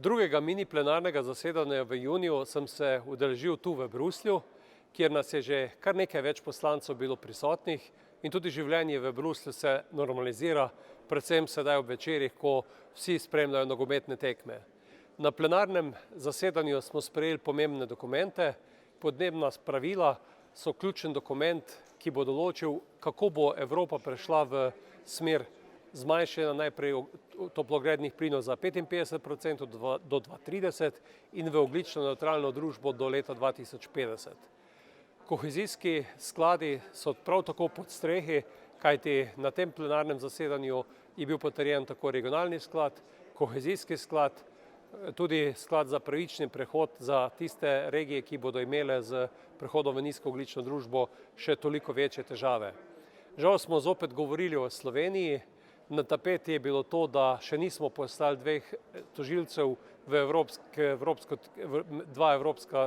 Drugega mini plenarnega zasedanja v juniju sem se udeležil tu v Bruslju, kjer nas je že kar nekaj več poslancev bilo prisotnih in tudi življenje v Bruslju se normalizira, predvsem sedaj ob večerih, ko vsi spremljajo nogometne tekme. Na plenarnem zasedanju smo sprejeli pomembne dokumente. Podnebna pravila so ključen dokument, ki bo določil, kako bo Evropa prešla v smer zmanjšanja najprej toplogrednih plinov za 55% do 2030 in v ogljično nevtralno družbo do leta 2050. Kohezijski skladi so prav tako pod strehi, kajti na tem plenarnem zasedanju je bil potrjen tako regionalni sklad, kohezijski sklad, tudi sklad za pravični prehod za tiste regije, ki bodo imele z prehodom v nizkoogljično družbo še toliko večje težave. Žal smo zopet govorili o Sloveniji. Na tapeti je bilo to, da še nismo poslali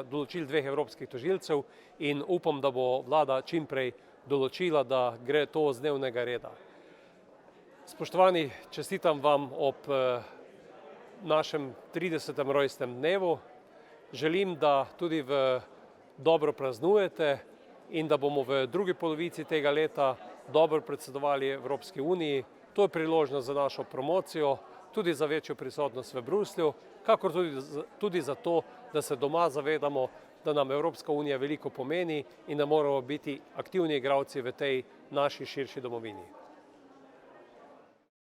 določili dveh evropskih tožilcev in upam, da bo vlada čimprej določila, da gre to z dnevnega reda. Spoštovani, čestitam vam ob našem 30. rojstnem dnevu. Želim, da tudi dobro praznujete in da bomo v drugi polovici tega leta dobro predsedovali Evropski uniji. To je priložnost za našo promocijo, tudi za večjo prisotnost v Bruslju, kakor tudi za to, da se doma zavedamo, da nam Evropska unija veliko pomeni in da moramo biti aktivni igralci v tej naši širši domovini.